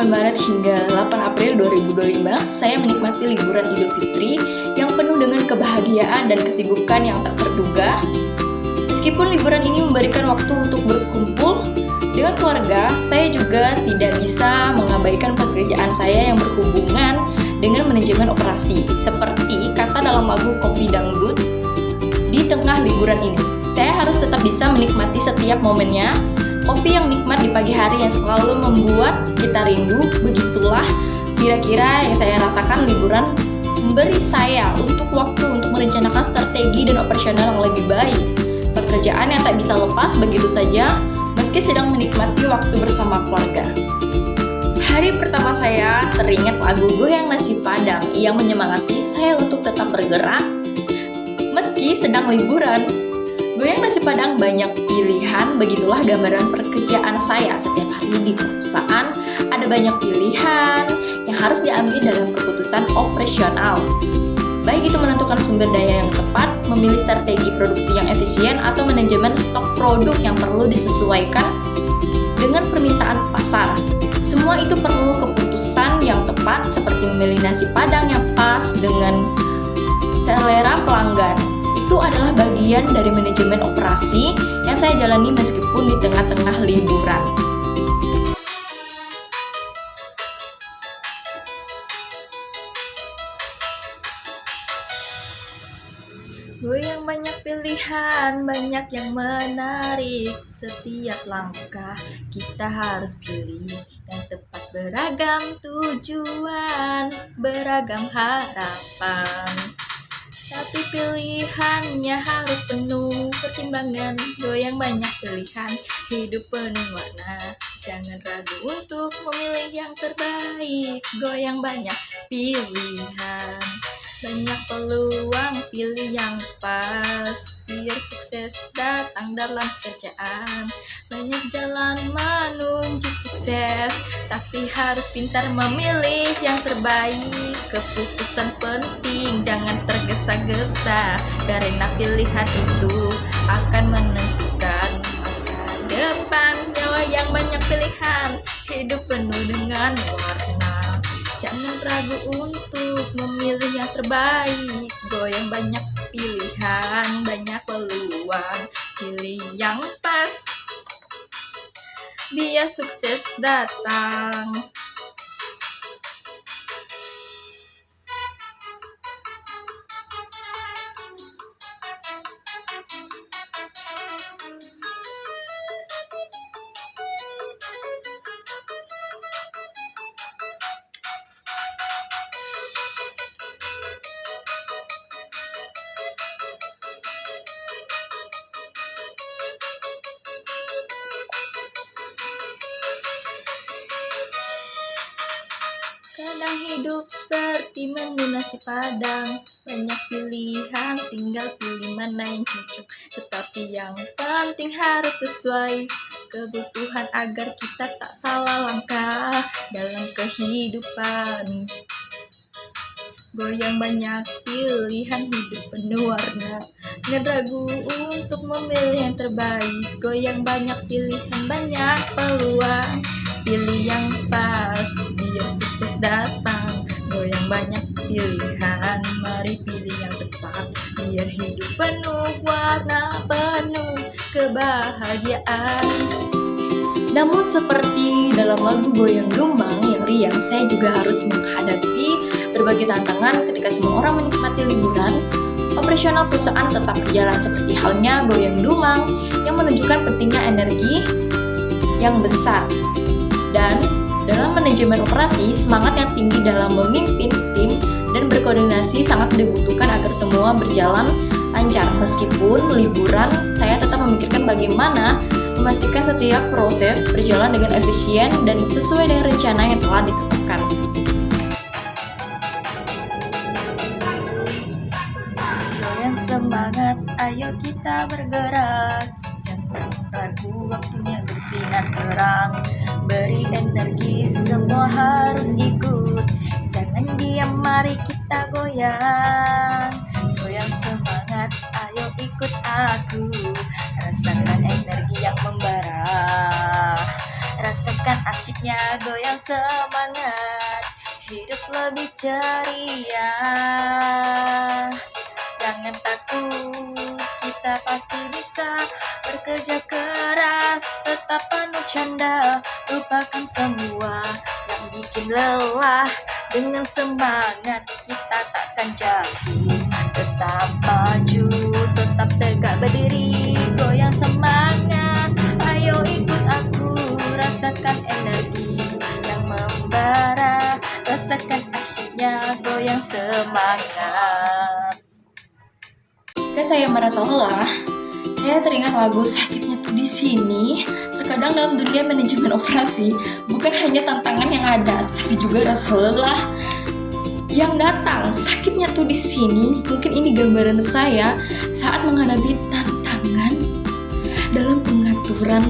8 Maret hingga 8 April 2025, saya menikmati liburan Idul Fitri yang penuh dengan kebahagiaan dan kesibukan yang tak terduga. Meskipun liburan ini memberikan waktu untuk berkumpul dengan keluarga, saya juga tidak bisa mengabaikan pekerjaan saya yang berhubungan dengan manajemen operasi. Seperti kata dalam lagu Kopi Dangdut, di tengah liburan ini, saya harus tetap bisa menikmati setiap momennya. Kopi yang nikmat di pagi hari yang selalu membuat kita rindu, begitulah kira-kira yang saya rasakan liburan memberi saya untuk waktu untuk merencanakan strategi dan operasional yang lebih baik. Pekerjaan yang tak bisa lepas begitu saja, meski sedang menikmati waktu bersama keluarga. Hari pertama saya teringat lagu Goyang Nasi Padang yang menyemangati saya untuk tetap bergerak meski sedang liburan. Goyang Nasi Padang banyak pilihan, begitulah gambaran pekerjaan saya setiap hari di perusahaan. Ada banyak pilihan yang harus diambil dalam keputusan operasional. Baik itu menentukan sumber daya yang tepat, memilih strategi produksi yang efisien, atau manajemen stok produk yang perlu disesuaikan dengan permintaan pasar. Semua itu perlu keputusan yang tepat, seperti memilih nasi padang yang pas dengan selera pelanggan. Itu adalah bagian dari manajemen operasi yang saya jalani meskipun di tengah-tengah liburan. Goyang banyak pilihan, banyak yang menarik. Setiap langkah kita harus pilih yang tepat, beragam tujuan, beragam harapan. Tapi pilihannya harus penuh pertimbangan. Goyang banyak pilihan, hidup penuh warna. Jangan ragu untuk memilih yang terbaik. Goyang banyak pilihan, banyak peluang, pilih yang pas. Biar sukses datang dalam pekerjaan. Banyak jalan menuju sukses, tapi harus pintar memilih yang terbaik. Keputusan penting, jangan tergesa-gesa, karena pilihan itu akan menentukan masa depan. Goyang banyak pilihan, hidup penuh dengan warna. Jangan ragu untuk memilih yang terbaik. Goyang banyak pilihan, banyak peluang, pilih yang pas. Biar sukses datang. Kadang hidup seperti menu nasi padang, banyak pilihan, tinggal pilih mana yang cocok. Tetapi yang penting harus sesuai kebutuhan agar kita tak salah langkah dalam kehidupan. Goyang banyak pilihan, hidup penuh warna. Jangan ragu untuk memilih yang terbaik. Goyang banyak pilihan, banyak peluang, pilih yang pas. Biar sukses datang. Goyang banyak pilihan, mari pilih yang tepat. Biar hidup penuh warna, penuh kebahagiaan. Namun seperti dalam lagu Goyang Gelombang yang riang, saya juga harus menghadapi berbagai tantangan ketika semua orang menikmati liburan. Operasional perusahaan tetap berjalan seperti halnya Goyang Gelombang yang menunjukkan pentingnya energi yang besar. Dan dalam manajemen operasi, semangat yang tinggi dalam memimpin tim dan berkoordinasi sangat dibutuhkan agar semua berjalan lancar. Meskipun liburan, saya tetap memikirkan bagaimana memastikan setiap proses berjalan dengan efisien dan sesuai dengan rencana yang telah ditetapkan. Goyang semangat, ayo kita bergerak. Jangan ragu, waktunya bersinar terang. Beri energi, semua harus ikut. Jangan diam, mari kita goyang. Goyang semangat, ayo ikut aku. Rasakan energi yang membara. Rasakan asyiknya goyang semangat, hidup lebih ceria. Jangan takut, kita pasti bisa. Bekerja keras, tetap penuh canda. Lupakan semua yang bikin lelah. Dengan semangat kita takkan jatuh. Tetap maju, tetap tegak berdiri. Goyang semangat, ayo ikut aku. Rasakan energi yang membara. Rasakan asyiknya goyang semangat. Ketika saya merasa lelah, saya teringat lagu Sakitnya Tuh di Sini. Terkadang dalam dunia manajemen operasi, bukan hanya tantangan yang ada, tapi juga rasa lelah yang datang. Sakitnya tuh di sini. Mungkin ini gambaran saya saat menghadapi tantangan dalam pengaturan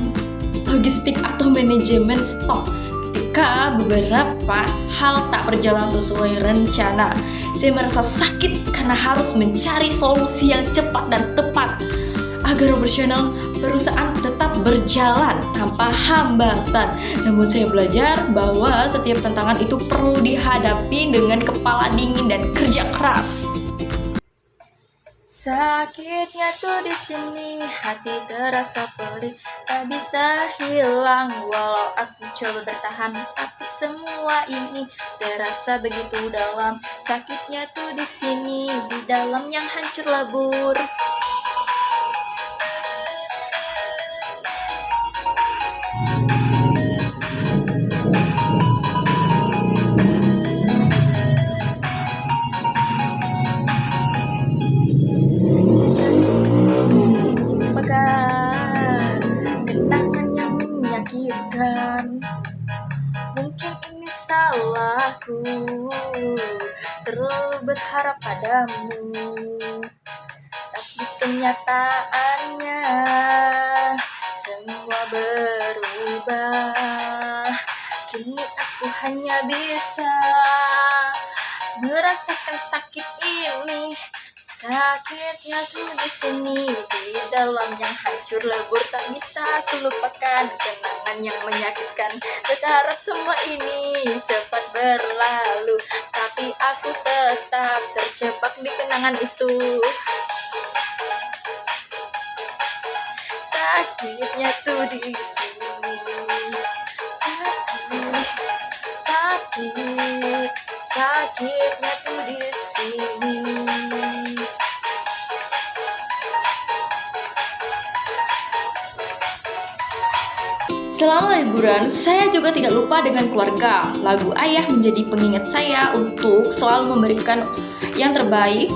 logistik atau manajemen stok. Ketika beberapa hal tak berjalan sesuai rencana, saya merasa sakit karena harus mencari solusi yang cepat dan tepat agar operasional perusahaan tetap berjalan tanpa hambatan. Namun saya belajar bahwa setiap tantangan itu perlu dihadapi dengan kepala dingin dan kerja keras. Sakitnya tuh di sini, hati terasa perih, tak bisa hilang. Walau aku coba bertahan, tapi semua ini terasa begitu dalam. Sakitnya tuh di sini, di dalam yang hancur lebur. Kenangan yang menyakitkan. Mungkin ini salahku, terlalu berharap padamu. Tapi kenyataannya semua berubah. Kini aku hanya bisa merasakan sakit ini. Sakitnya tuh di sini, di dalam yang hancur lebur. Tak bisa aku lupakan kenangan yang menyakitkan. Berharap semua ini cepat berlalu, tapi aku tetap terjebak di kenangan itu. Sakitnya tuh di sini, sakitnya tuh di sini. Selama liburan, saya juga tidak lupa dengan keluarga. Lagu Ayah menjadi pengingat saya untuk selalu memberikan yang terbaik,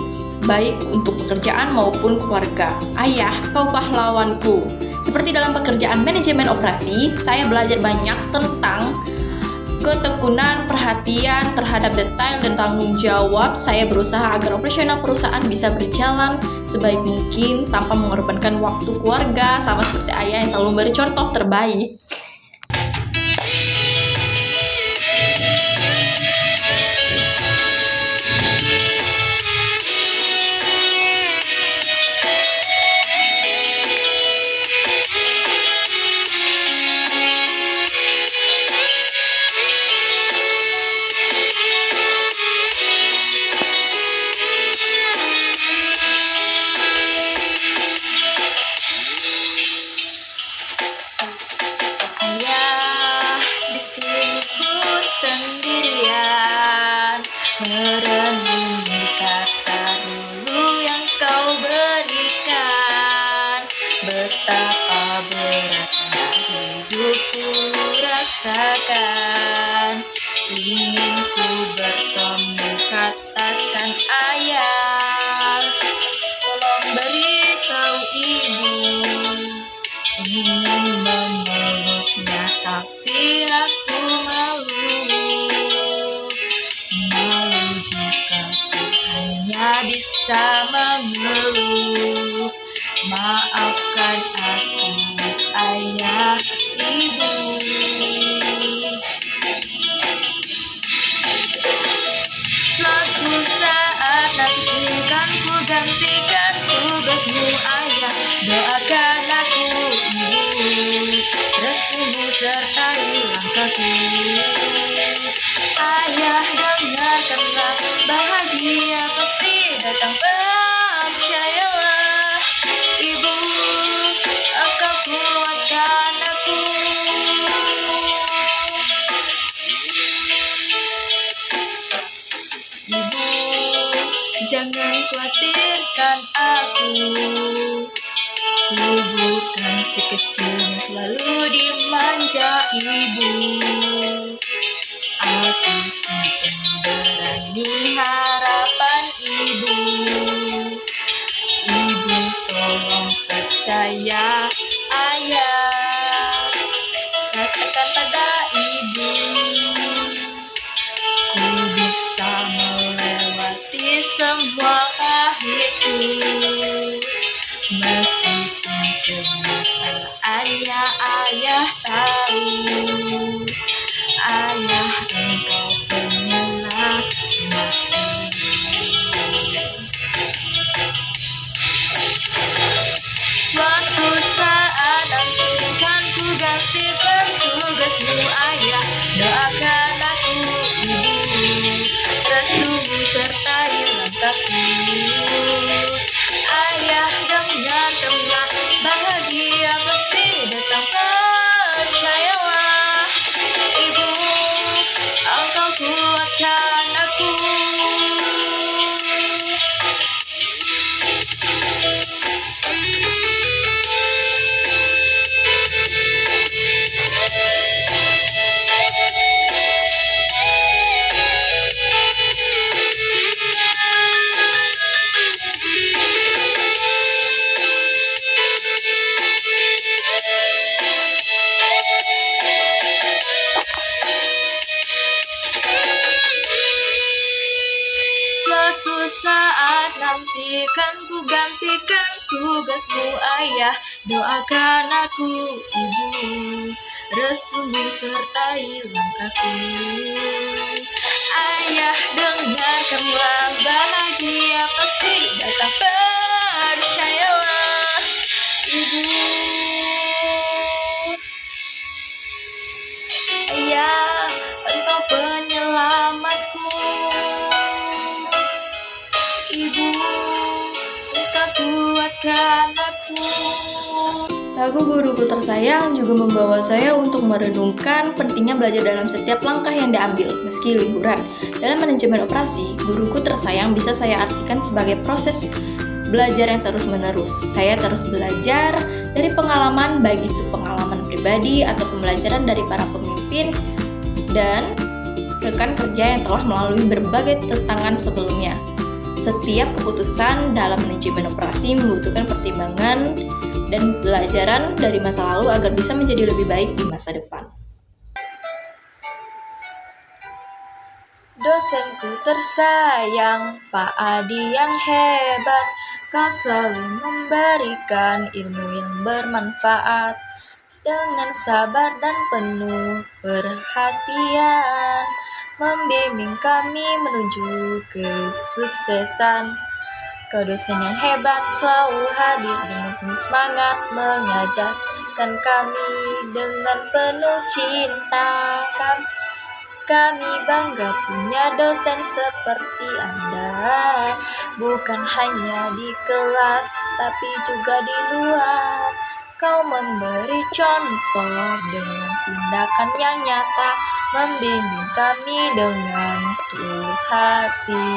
baik untuk pekerjaan maupun keluarga. Ayah, kau pahlawanku. Seperti dalam pekerjaan manajemen operasi, saya belajar banyak tentang ketekunan, perhatian terhadap detail, dan tanggung jawab. Saya berusaha agar operasional perusahaan bisa berjalan sebaik mungkin tanpa mengorbankan waktu keluarga, sama seperti ayah yang selalu memberi contoh terbaik. Sendirian merenungi kata dulu yang kau berikan. Betapa beratnya hidupku rasakan. Ingin ku bertemu, katakan ayah. Tolong beritahu ibu. Ingin memeluknya tapi aku malu jika ku hanya bisa mengeluh. Maafkan aku ayah, ibu. Suatu saat nanti kan ku gantikan tugasmu ayah. Doakan aku ibu, restumu sertai aku. Ayah dengarkanlah, bahagia pasti datang, percayalah. Ibu, engkau kuatkan aku. Ibu, jangan khawatirkan aku. Ku bukan si kecil yang selalu dimanja ibu. Aku si pemberani harapan ibu. Ibu tolong percaya ayah. Katakan pada ibu, ku bisa melewati semua pahitku. Meskipun kenyataannya ayah tahu, ayah engkau penyelam mati. Suatu saat nanti kan ku gantikan tugasmu ayah. Doakan aku ibu, restumu sertai langkahku. Ayah dengarkanlah, bahagia pasti datang, percayalah. Ibu, engkau kuatkan aku. Suatu saat nanti kan ku gantikan tugasmu ayah. Doakan aku ibu, restumu sertai langkahku. Ayah dengarkanlah, bahagia pasti datang, percayalah. Ibu, ayah engkau penyelamatku. Ibu, engkau kuatkan aku. Lagu Guruku Tersayang juga membawa saya untuk merenungkan pentingnya belajar dalam setiap langkah yang diambil, meski liburan. Dalam manajemen operasi, Guruku Tersayang bisa saya artikan sebagai proses belajar yang terus-menerus. Saya terus belajar dari pengalaman, baik itu pengalaman pribadi atau pembelajaran dari para pemimpin dan rekan kerja yang telah melalui berbagai tantangan sebelumnya. Setiap keputusan dalam manajemen operasi membutuhkan pertimbangan dan pelajaran dari masa lalu agar bisa menjadi lebih baik di masa depan. Dosenku tersayang, Pak Adi yang hebat, kau selalu memberikan ilmu yang bermanfaat. Dengan sabar dan penuh perhatian, membimbing kami menuju kesuksesan. Kau dosen yang hebat, selalu hadir dengan penuh semangat, mengajarkan kami dengan penuh cinta. Kami bangga punya dosen seperti Anda, bukan hanya di kelas, tapi juga di luar. Kau memberi contoh dengan tindakan yang nyata, membimbing kami dengan tulus hati,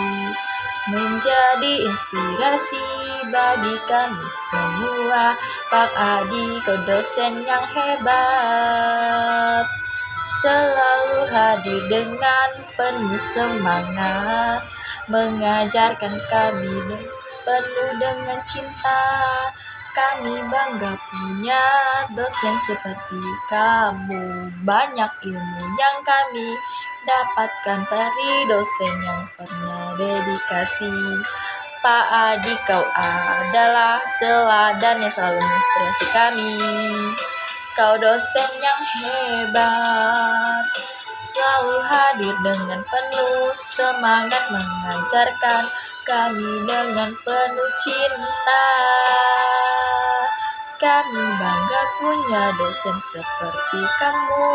menjadi inspirasi bagi kami semua. Pak Adi, kau dosen yang hebat, selalu hadir dengan penuh semangat, mengajarkan kami penuh dengan cinta. Kami bangga punya dosen seperti kamu. Banyak ilmu yang kami dapatkan dari dosen yang pernah dedikasi. Pak Adi, kau adalah teladan yang selalu menginspirasi kami. Kau dosen yang hebat, selalu hadir dengan penuh semangat, mengajarkan kami dengan penuh cinta. Kami bangga punya dosen seperti kamu.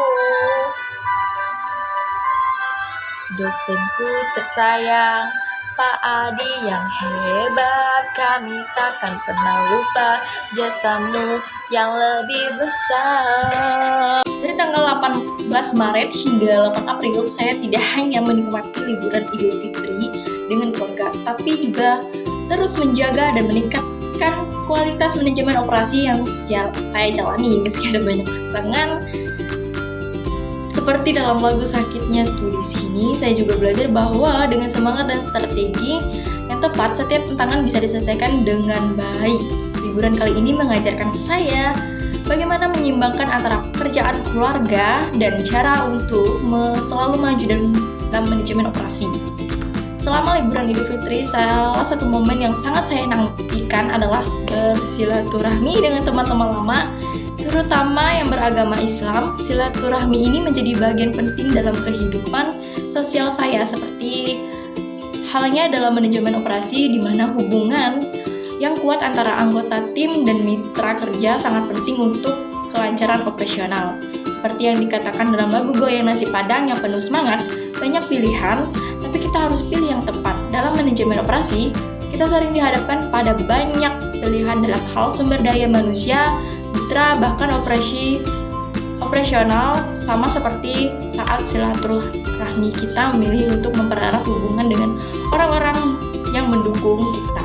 dosenku tersayang, Pak Adi yang hebat, kami takkan pernah lupa jasamu yang lebih besar. Dari tanggal 18 Maret hingga 8 April, saya tidak hanya menikmati liburan Idul Fitri dengan keluarga, tapi juga terus menjaga dan meningkatkan kualitas manajemen operasi yang saya jalani meski ada banyak tantangan. Seperti dalam lagu Sakitnya Tuh di Sini, saya juga belajar bahwa dengan semangat dan strategi yang tepat, setiap tantangan bisa diselesaikan dengan baik. Liburan kali ini mengajarkan saya bagaimana menyimbangkan antara pekerjaan keluarga dan cara untuk selalu maju dalam manajemen operasi. Selama liburan Idul Fitri, salah satu momen yang sangat saya nantikan adalah bersilaturahmi dengan teman-teman lama, terutama yang beragama Islam. Silaturahmi ini menjadi bagian penting dalam kehidupan sosial saya, seperti halnya dalam manajemen operasi, di mana hubungan yang kuat antara anggota tim dan mitra kerja sangat penting untuk kelancaran operasional. Seperti yang dikatakan dalam lagu Goyang Nasi Padang yang penuh semangat, banyak pilihan, tapi kita harus pilih yang tepat. Dalam manajemen operasi, kita sering dihadapkan pada banyak pilihan dalam hal sumber daya manusia, mitra, bahkan operasional, sama seperti saat silaturahmi kita memilih untuk mempererat hubungan dengan orang-orang yang mendukung kita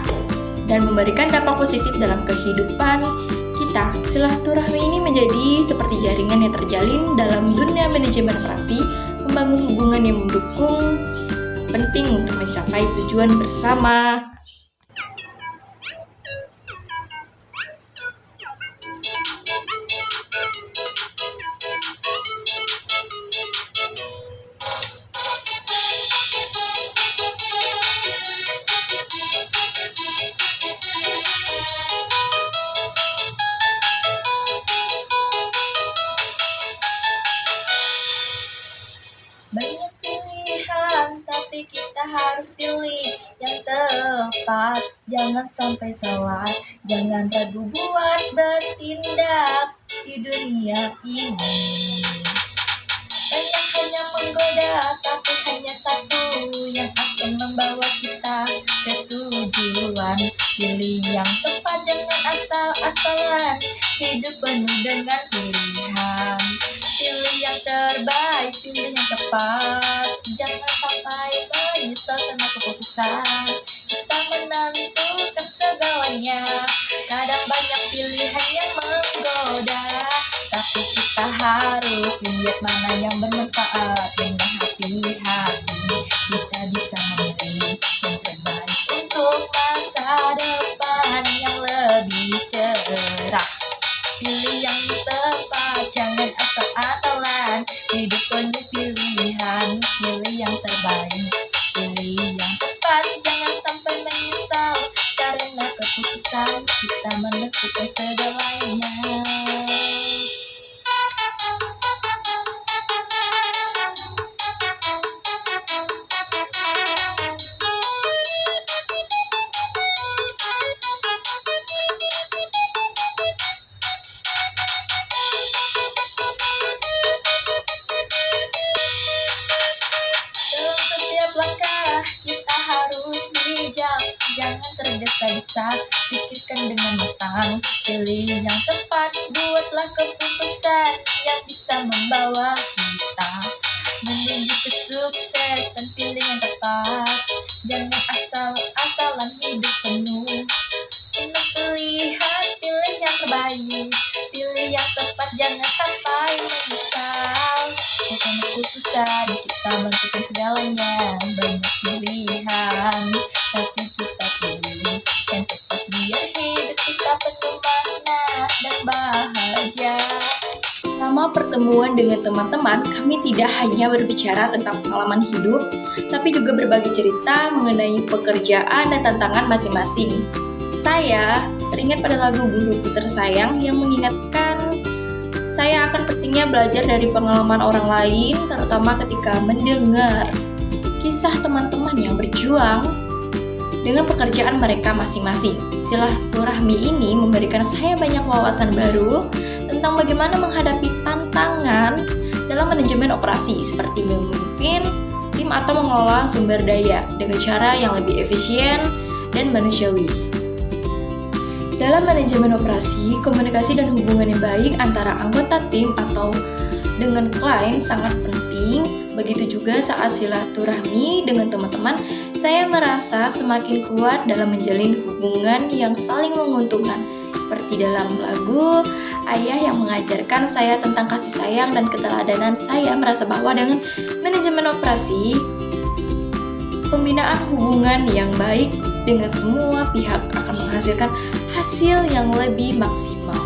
dan memberikan dampak positif dalam kehidupan kita. Silaturahmi ini menjadi seperti jaringan yang terjalin dalam dunia manajemen operasi, membangun hubungan yang mendukung, penting untuk mencapai tujuan bersama. Banyak pilihan, tapi kita harus pilih yang tepat. Jangan sampai salah, jangan ragu buat bertindak di dunia ini. Banyak hanya menggoda, tapi hanya satu yang akan membawa kita ke tujuan. Pilih yang tepat, jangan asal-asalan. Hidup penuh dengan pilihan. Pilih yang terbaik, pilih yang tepat. Jangan sampai menyesal karena keputusan. Kita menentukan segalanya. Kadang banyak pilihan yang menggoda, tapi kita harus lihat mana yang bermanfaat. Dengan hati-hati kita bisa memilih yang terbaik untuk masa depan yang lebih cerah. Pilih yang tepat, jangan asal-asalan. Hidup penuh pilihan, pilih yang terbaik. Pilih yang tepat, jangan sampai menyesal karena keputusan kita menentukan segalanya. Dalam setiap langkah kita harus bijak, jangan tergesa-gesa, pikirkan dengan matang. Pilih yang tepat, buatlah keputusan yang bisa membawa kita menuju kesuksesan. Pilih yang tepat, jangan asal-asalan. Hidup penuh pilihan, pilih yang terbaik. Pilih yang tepat, jangan sampai menyesal. Bukan keputusan, kita menentukan segalanya. Banyak pilihan, tapi kita pilih yang tepat biar hidup kita penuh makna dan bahagia. Selama pertemuan dengan teman-teman, kami tidak hanya berbicara tentang pengalaman hidup, tapi juga berbagi cerita mengenai pekerjaan dan tantangan masing-masing. Saya teringat pada lagu Guruku Tersayang yang mengingatkan saya akan pentingnya belajar dari pengalaman orang lain, terutama ketika mendengar kisah teman-teman yang berjuang dengan pekerjaan mereka masing-masing. Silaturahmi ini memberikan saya banyak wawasan baru tentang bagaimana menghadapi tantangan dalam manajemen operasi, seperti memimpin, tim atau mengelola sumber daya dengan cara yang lebih efisien dan manusiawi. Dalam manajemen operasi, komunikasi dan hubungan yang baik antara anggota tim atau dengan klien sangat penting. Begitu juga saat silaturahmi dengan teman-teman, saya merasa semakin kuat dalam menjalin hubungan yang saling menguntungkan. Seperti dalam lagu, ayah yang mengajarkan saya tentang kasih sayang dan keteladanan. Saya merasa bahwa dengan manajemen operasi, pembinaan hubungan yang baik dengan semua pihak akan menghasilkan hasil yang lebih maksimal.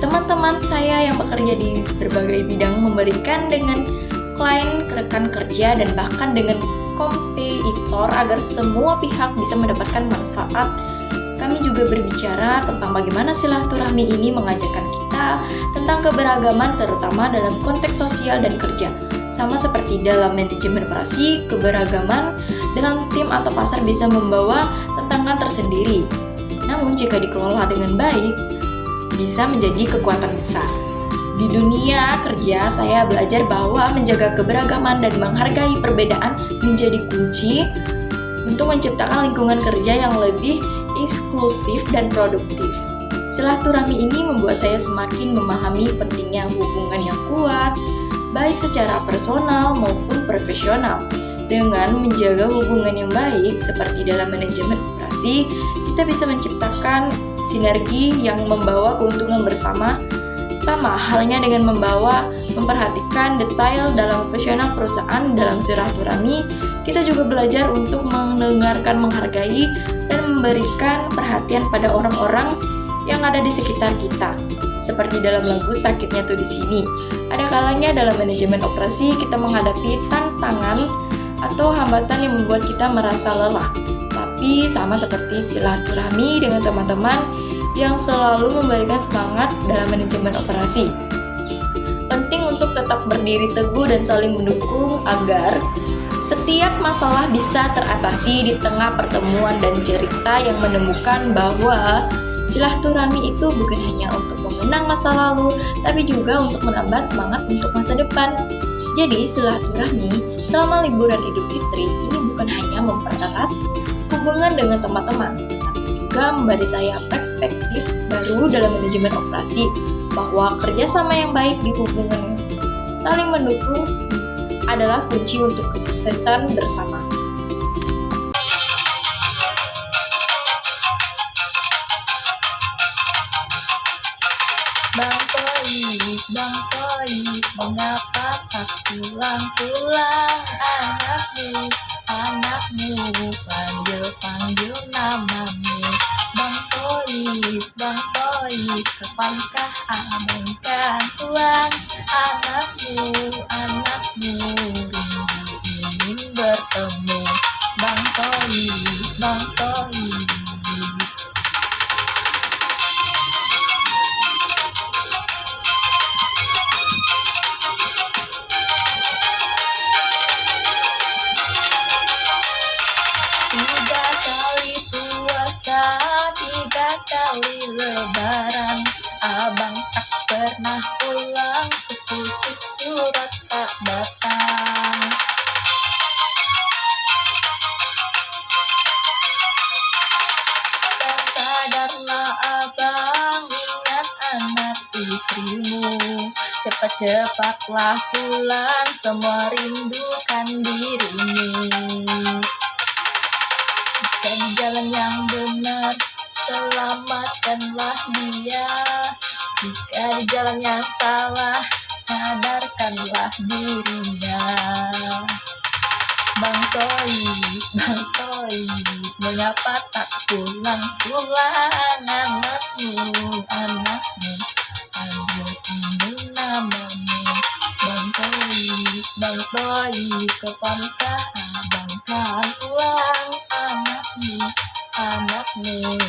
Teman-teman saya yang bekerja di berbagai bidang memberikan dengan klien, rekan kerja, dan bahkan dengan kompetitor agar semua pihak bisa mendapatkan manfaat. Kami juga berbicara tentang bagaimana silaturahmi ini mengajarkan kita tentang keberagaman terutama dalam konteks sosial dan kerja. Sama seperti dalam manajemen operasi, keberagaman dalam tim atau pasar bisa membawa tantangan tersendiri. Namun jika dikelola dengan baik, bisa menjadi kekuatan besar. Di dunia kerja, saya belajar bahwa menjaga keberagaman dan menghargai perbedaan menjadi kunci untuk menciptakan lingkungan kerja yang lebih inklusif dan produktif. Silaturahmi ini membuat saya semakin memahami pentingnya hubungan yang kuat, baik secara personal maupun profesional. Dengan menjaga hubungan yang baik, seperti dalam manajemen operasi, kita bisa menciptakan sinergi yang membawa keuntungan bersama. Sama halnya dengan memperhatikan detail dalam operasional perusahaan. Dalam silaturahmi, kita juga belajar untuk mendengarkan, menghargai, dan memberikan perhatian pada orang-orang yang ada di sekitar kita. Seperti dalam lagu Sakitnya Tuh di Sini. Ada kalanya dalam manajemen operasi kita menghadapi tantangan atau hambatan yang membuat kita merasa lelah. Tapi sama seperti silaturahmi dengan teman-teman yang selalu memberikan semangat dalam manajemen operasi. Penting untuk tetap berdiri teguh dan saling mendukung agar setiap masalah bisa teratasi di tengah pertemuan dan cerita yang menemukan bahwa silaturahmi itu bukan hanya untuk memenang masa lalu, tapi juga untuk menambah semangat untuk masa depan. Jadi silaturahmi selama liburan Idul Fitri ini bukan hanya mempererat hubungan dengan teman-teman, juga memberi saya perspektif baru dalam manajemen operasi bahwa kerjasama yang baik di hubungan yang saling mendukung adalah kunci untuk kesuksesan bersama. Bang Toib, mengapa tak pulang-pulang? Anakmu, panggil namamu. Bang Toib, kapankah abang kan pulang? Anakmu, rindu ingin bertemu. Bang Toib. Tiga kali puasa, 3 kali lebaran, abang tak pernah pulang, sepucuk surat tak datang. Sadarlah abang, ingat anak istrimu, cepat-cepatlah pulang, semua rindukan dirimu. Di jalan yang benar, selamatkanlah dia. Jika di jalan yang salah, sadarkanlah dirinya. Bang Toib, mengapa tak pulang-pulang? Anakmu, panggil namamu. Bang Toib, kapankah abang kan pulang? Anakmu,